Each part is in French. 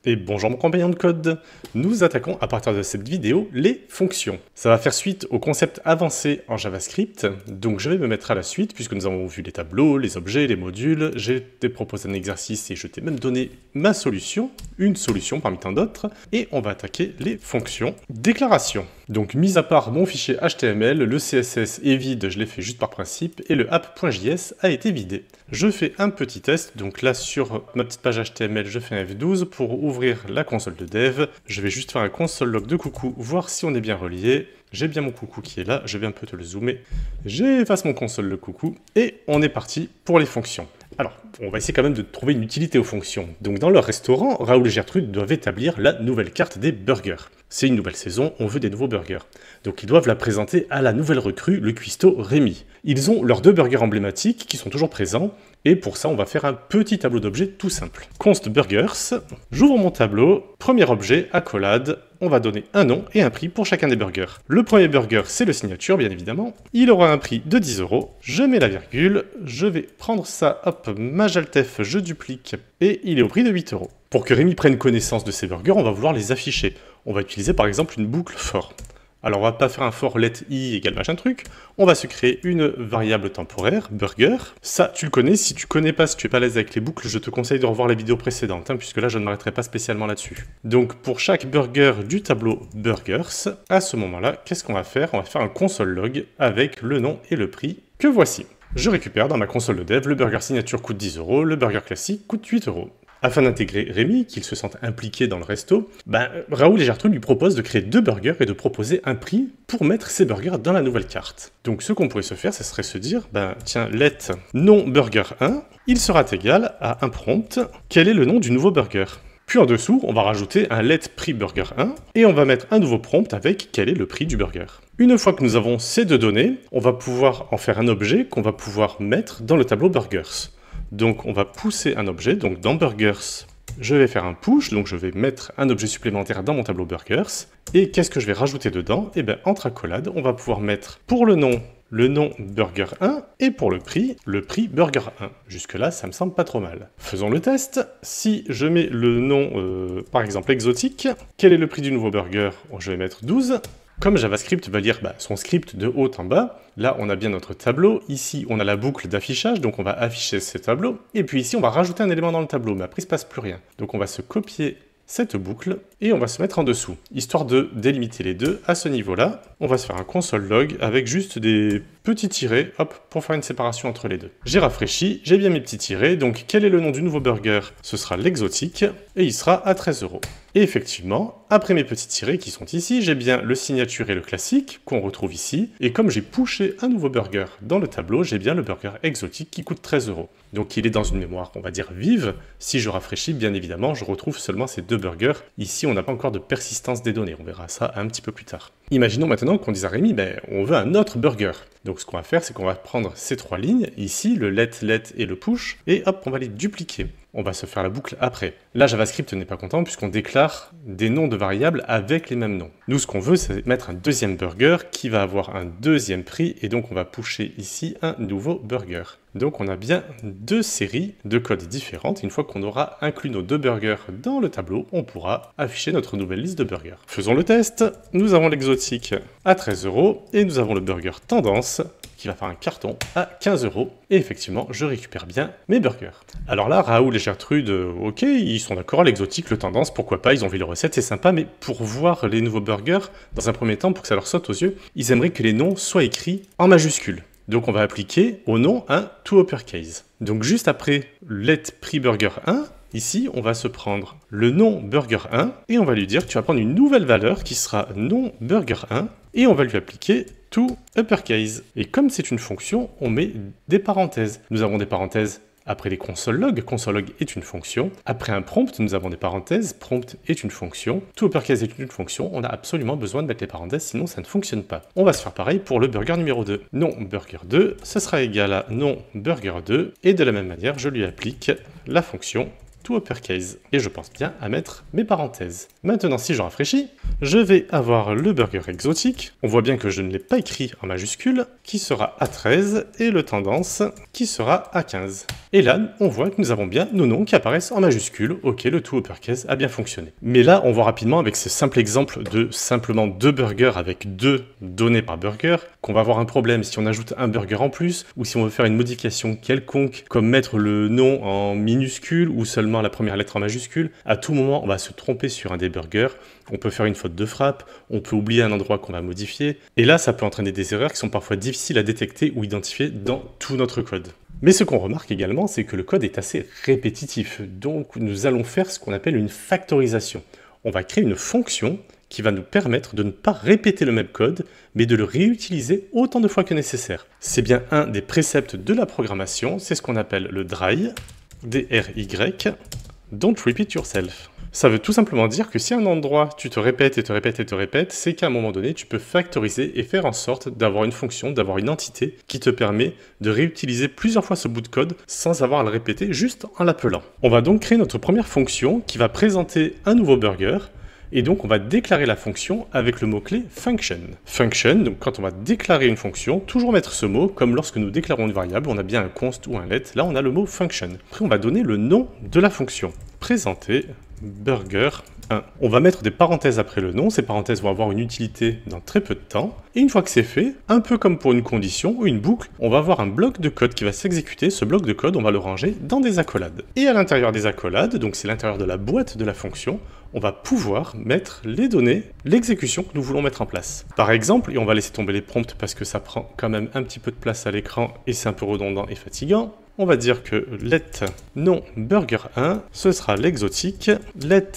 Et bonjour mon compagnon de code, nous attaquons à partir de cette vidéo les fonctions. Ça va faire suite au concept avancé en JavaScript, donc je vais me mettre à la suite puisque nous avons vu les tableaux, les objets, les modules, j'ai t'ai proposé un exercice et je t'ai même donné ma solution, une solution parmi tant d'autres, et on va attaquer les fonctions. Déclaration. Donc mis à part mon fichier HTML, le CSS est vide, je l'ai fait juste par principe, et le app.js a été vidé. Je fais un petit test, donc là sur ma petite page HTML, je fais un F12 pour ouvrir la console de dev. Je vais juste faire un console log de coucou, voir si on est bien relié. J'ai bien mon coucou qui est là, je vais un peu te le zoomer. J'efface mon console le coucou, et on est parti pour les fonctions. Alors, on va essayer quand même de trouver une utilité aux fonctions. Donc dans leur restaurant, Raoul et Gertrude doivent établir la nouvelle carte des burgers. C'est une nouvelle saison, on veut des nouveaux burgers. Donc ils doivent la présenter à la nouvelle recrue, le cuistot Rémi. Ils ont leurs deux burgers emblématiques qui sont toujours présents, et pour ça on va faire un petit tableau d'objets tout simple. Const burgers, j'ouvre mon tableau, premier objet, accolade, on va donner un nom et un prix pour chacun des burgers. Le premier burger, c'est le signature, bien évidemment. Il aura un prix de 10 €. Je mets la virgule, je vais prendre ça, hop, Majaltef, je duplique, et il est au prix de 8 €. Pour que Rémi prenne connaissance de ces burgers, on va vouloir les afficher. On va utiliser par exemple une boucle for. Alors on va pas faire un for let i égale machin truc, on va se créer une variable temporaire, burger. Ça, tu le connais, si tu connais pas, si tu es pas à l'aise avec les boucles, je te conseille de revoir les vidéos précédentes, puisque là je ne m'arrêterai pas spécialement là-dessus. Donc pour chaque burger du tableau burgers, à ce moment-là, qu'est-ce qu'on va faire? On va faire un console log avec le nom et le prix que voici. Je récupère dans ma console de dev, le burger signature coûte 10 €, le burger classique coûte 8 €. Afin d'intégrer Rémi, qu'il se sente impliqué dans le resto, Raoul et Gertrude lui proposent de créer deux burgers et de proposer un prix pour mettre ces burgers dans la nouvelle carte. Donc ce qu'on pourrait se faire, ce serait se dire, tiens, let nom burger 1, il sera égal à un prompt, quel est le nom du nouveau burger? Puis en dessous, on va rajouter un let prix burger 1, et on va mettre un nouveau prompt avec quel est le prix du burger. Une fois que nous avons ces deux données, on va pouvoir en faire un objet qu'on va pouvoir mettre dans le tableau burgers. Donc on va pousser un objet, donc dans burgers, je vais faire un push, donc je vais mettre un objet supplémentaire dans mon tableau burgers. Et qu'est-ce que je vais rajouter dedans? Et bien entre accolades, on va pouvoir mettre pour le nom burger 1 et pour le prix burger 1. Jusque là, ça me semble pas trop mal. Faisons le test. Si je mets le nom, par exemple exotique, quel est le prix du nouveau burger? Je vais mettre 12. Comme JavaScript va lire son script de haut en bas, là on a bien notre tableau, ici on a la boucle d'affichage, donc on va afficher ce tableau, et puis ici on va rajouter un élément dans le tableau, mais après il ne se passe plus rien. Donc on va se copier cette boucle, et on va se mettre en dessous, histoire de délimiter les deux. À ce niveau-là, on va se faire un console log avec juste des petits tirets, hop, pour faire une séparation entre les deux. J'ai rafraîchi, j'ai bien mes petits tirets, donc quel est le nom du nouveau burger? Ce sera l'exotique, et il sera à 13 €. Et effectivement, après mes petits tirets qui sont ici, j'ai bien le signature et le classique qu'on retrouve ici. Et comme j'ai pushé un nouveau burger dans le tableau, j'ai bien le burger exotique qui coûte 13 €. Donc il est dans une mémoire, on va dire, vive. Si je rafraîchis, bien évidemment, je retrouve seulement ces deux burgers. Ici, on n'a pas encore de persistance des données. On verra ça un petit peu plus tard. Imaginons maintenant qu'on dise à Rémi, on veut un autre burger. Donc ce qu'on va faire, c'est qu'on va prendre ces trois lignes, ici, le let et le push, et hop, on va les dupliquer. On va se faire la boucle après. Là, JavaScript n'est pas content puisqu'on déclare des noms de variables avec les mêmes noms. Nous, ce qu'on veut, c'est mettre un deuxième burger qui va avoir un deuxième prix et donc on va pusher ici un nouveau burger. Donc on a bien deux séries de codes différentes. Une fois qu'on aura inclus nos deux burgers dans le tableau, on pourra afficher notre nouvelle liste de burgers. Faisons le test. Nous avons l'exotique à 13 € et nous avons le burger tendance qui va faire un carton à 15 €. Et effectivement, je récupère bien mes burgers. Alors là, Raoul et Gertrude, ok, ils sont d'accord, l'exotique, le tendance, pourquoi pas, ils ont vu les recettes, c'est sympa, mais pour voir les nouveaux burgers, dans un premier temps, pour que ça leur saute aux yeux, ils aimeraient que les noms soient écrits en majuscules. Donc on va appliquer au nom un to uppercase. Donc juste après let prix burger 1, ici, on va se prendre le nom burger 1 et on va lui dire tu vas prendre une nouvelle valeur qui sera nom burger 1 et on va lui appliquer to uppercase. Et comme c'est une fonction, on met des parenthèses. Nous avons des parenthèses après les console log est une fonction. Après un prompt, nous avons des parenthèses, prompt est une fonction, to uppercase est une fonction. On a absolument besoin de mettre les parenthèses, sinon ça ne fonctionne pas. On va se faire pareil pour le burger numéro 2. Nom burger 2, ce sera égal à nom burger 2, et de la même manière, je lui applique la fonction to uppercase. Et je pense bien à mettre mes parenthèses. Maintenant, si je rafraîchis, je vais avoir le burger exotique. On voit bien que je ne l'ai pas écrit en majuscule, qui sera à 13, et le tendance, qui sera à 15. Et là, on voit que nous avons bien nos noms qui apparaissent en majuscule. Ok, le tout uppercase a bien fonctionné. Mais là, on voit rapidement avec ce simple exemple de simplement 2 burgers avec 2 données par burger, qu'on va avoir un problème si on ajoute un burger en plus, ou si on veut faire une modification quelconque, comme mettre le nom en minuscule ou seulement la première lettre en majuscule. À tout moment, on va se tromper sur un des burgers, on peut faire une faute de frappe, on peut oublier un endroit qu'on va modifier, et là, ça peut entraîner des erreurs qui sont parfois difficiles à détecter ou identifier dans tout notre code. Mais ce qu'on remarque également, c'est que le code est assez répétitif, donc nous allons faire ce qu'on appelle une factorisation. On va créer une fonction qui va nous permettre de ne pas répéter le même code, mais de le réutiliser autant de fois que nécessaire. C'est bien un des préceptes de la programmation, c'est ce qu'on appelle le DRY, D-R-Y, Don't Repeat Yourself. Ça veut tout simplement dire que si à un endroit tu te répètes et te répètes et te répètes, c'est qu'à un moment donné tu peux factoriser et faire en sorte d'avoir une fonction, d'avoir une entité qui te permet de réutiliser plusieurs fois ce bout de code sans avoir à le répéter juste en l'appelant. On va donc créer notre première fonction qui va présenter un nouveau burger. Et donc, on va déclarer la fonction avec le mot-clé function. Function, donc quand on va déclarer une fonction, toujours mettre ce mot, comme lorsque nous déclarons une variable, on a bien un const ou un let, là on a le mot function. Après, on va donner le nom de la fonction. Présenter burger 1. On va mettre des parenthèses après le nom, ces parenthèses vont avoir une utilité dans très peu de temps. Et une fois que c'est fait, un peu comme pour une condition ou une boucle, on va avoir un bloc de code qui va s'exécuter. Ce bloc de code, on va le ranger dans des accolades. Et à l'intérieur des accolades, donc c'est l'intérieur de la boîte de la fonction, on va pouvoir mettre les données, l'exécution que nous voulons mettre en place. Par exemple, et on va laisser tomber les prompts parce que ça prend quand même un petit peu de place à l'écran et c'est un peu redondant et fatigant, on va dire que let nom burger 1, ce sera l'exotique, let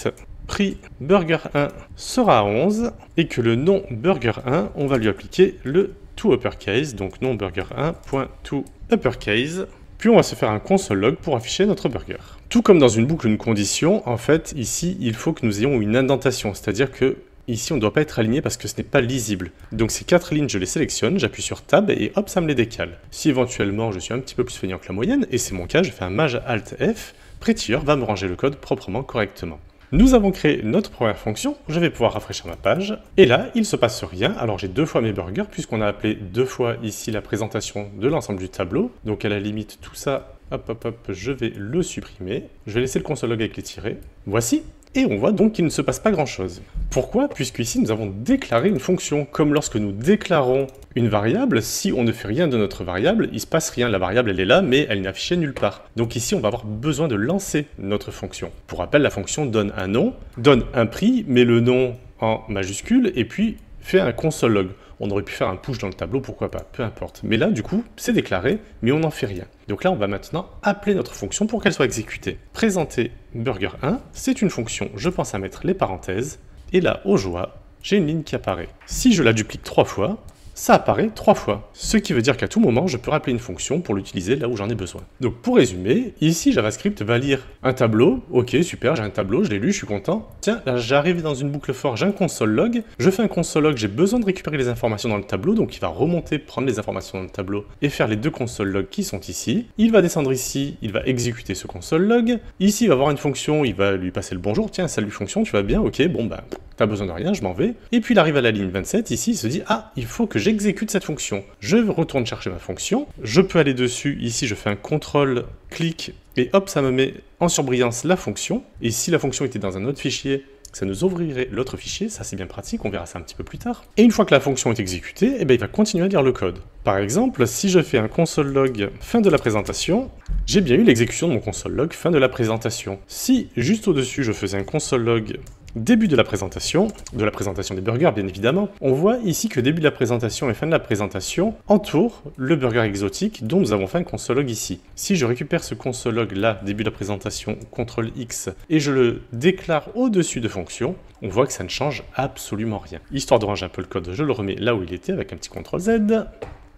prix burger 1 sera à 11, et que le nom burger 1, on va lui appliquer le to uppercase, donc nom burger 1.to uppercase, puis on va se faire un console log pour afficher notre burger. Tout comme dans une boucle, une condition, en fait, ici, il faut que nous ayons une indentation, c'est-à-dire que ici, on ne doit pas être aligné parce que ce n'est pas lisible. Donc ces 4 lignes, je les sélectionne, j'appuie sur Tab et hop, ça me les décale. Si éventuellement, je suis un petit peu plus feignant que la moyenne, et c'est mon cas, je fais un Maj Alt F, Prettier va me ranger le code proprement, correctement. Nous avons créé notre première fonction, je vais pouvoir rafraîchir ma page, et là, il ne se passe rien, alors j'ai 2 fois mes burgers, puisqu'on a appelé 2 fois ici la présentation de l'ensemble du tableau, donc à la limite, tout ça, hop hop hop, je vais le supprimer, je vais laisser le console log avec les tirets, voici. Et on voit donc qu'il ne se passe pas grand-chose. Pourquoi? Puisque ici, nous avons déclaré une fonction. Comme lorsque nous déclarons une variable, si on ne fait rien de notre variable, il ne se passe rien. La variable, elle est là, mais elle n'est affichée nulle part. Donc ici, on va avoir besoin de lancer notre fonction. Pour rappel, la fonction donne un nom, donne un prix, met le nom en majuscule, et puis fait un console log. On aurait pu faire un push dans le tableau, pourquoi pas, peu importe. Mais là, du coup, c'est déclaré, mais on n'en fait rien. Donc là, on va maintenant appeler notre fonction pour qu'elle soit exécutée. Présenter burger 1, c'est une fonction, je pense à mettre les parenthèses, et là, aux joies, j'ai une ligne qui apparaît. Si je la duplique 3 fois, ça apparaît 3 fois. Ce qui veut dire qu'à tout moment, je peux rappeler une fonction pour l'utiliser là où j'en ai besoin. Donc pour résumer, ici JavaScript va lire un tableau. Ok, super, j'ai un tableau, je l'ai lu, je suis content. Tiens, là j'arrive dans une boucle for, j'ai un console log. Je fais un console log, j'ai besoin de récupérer les informations dans le tableau. Donc il va remonter, prendre les informations dans le tableau et faire les 2 console logs qui sont ici. Il va descendre ici, il va exécuter ce console log. Ici, il va avoir une fonction, il va lui passer le bonjour. Tiens, salut fonction, tu vas bien? Ok, bon bah, t'as besoin de rien, je m'en vais. Et puis il arrive à la ligne 27, ici, il se dit, ah, il faut que j'exécute cette fonction. Je retourne chercher ma fonction, je peux aller dessus, ici je fais un contrôle, clic, et hop, ça me met en surbrillance la fonction. Et si la fonction était dans un autre fichier, ça nous ouvrirait l'autre fichier, ça c'est bien pratique, on verra ça un petit peu plus tard. Et une fois que la fonction est exécutée, eh ben, il va continuer à lire le code. Par exemple, si je fais un console log fin de la présentation, j'ai bien eu l'exécution de mon console log fin de la présentation. Si juste au-dessus je faisais un console log début de la présentation des burgers bien évidemment, on voit ici que début de la présentation et fin de la présentation entourent le burger exotique dont nous avons fait un console log ici. Si je récupère ce console log là, début de la présentation, CTRL X, et je le déclare au-dessus de fonction, on voit que ça ne change absolument rien. Histoire de ranger un peu le code, je le remets là où il était avec un petit CTRL Z.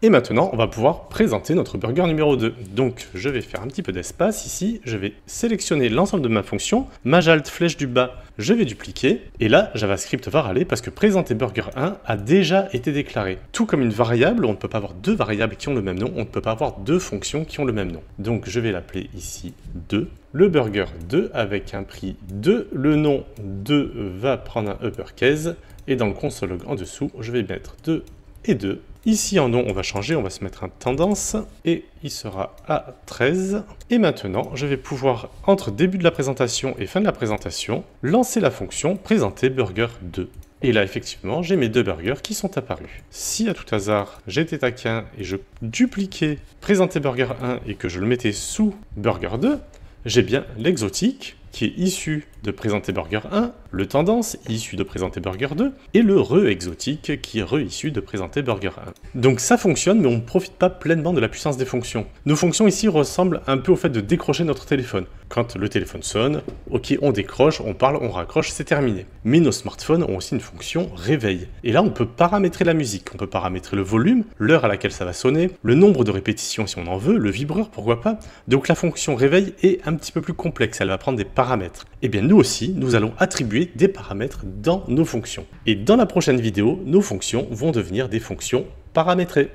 Et maintenant, on va pouvoir présenter notre burger numéro 2. Donc, je vais faire un petit peu d'espace ici, je vais sélectionner l'ensemble de ma fonction, Maj Alt flèche du bas, je vais dupliquer, et là, JavaScript va râler parce que présenter burger 1 a déjà été déclaré. Tout comme une variable, on ne peut pas avoir 2 variables qui ont le même nom, on ne peut pas avoir 2 fonctions qui ont le même nom. Donc, je vais l'appeler ici 2, le burger 2 avec un prix 2, le nom 2 va prendre un uppercase, et dans le console log en dessous, je vais mettre 2 et 2, Ici en nom, on va changer, on va se mettre un tendance, et il sera à 13. Et maintenant, je vais pouvoir, entre début de la présentation et fin de la présentation, lancer la fonction présenter burger 2. Et là, effectivement, j'ai mes 2 burgers qui sont apparus. Si à tout hasard, j'étais taquin et je dupliquais présenter burger 1 et que je le mettais sous burger 2, j'ai bien l'exotique qui est issu de présenter burger 1, le tendance issu de présenter burger 2, et le re-exotique qui est re-issu de présenter burger 1. Donc ça fonctionne, mais on ne profite pas pleinement de la puissance des fonctions. Nos fonctions ici ressemblent un peu au fait de décrocher notre téléphone. Quand le téléphone sonne, ok, on décroche, on parle, on raccroche, c'est terminé. Mais nos smartphones ont aussi une fonction réveil. Et là, on peut paramétrer la musique, on peut paramétrer le volume, l'heure à laquelle ça va sonner, le nombre de répétitions si on en veut, le vibreur, pourquoi pas. Donc la fonction réveil est un petit peu plus complexe, elle va prendre des paramètres. Et bien nous aussi, nous allons attribuer des paramètres dans nos fonctions. Et dans la prochaine vidéo, nos fonctions vont devenir des fonctions paramétrées.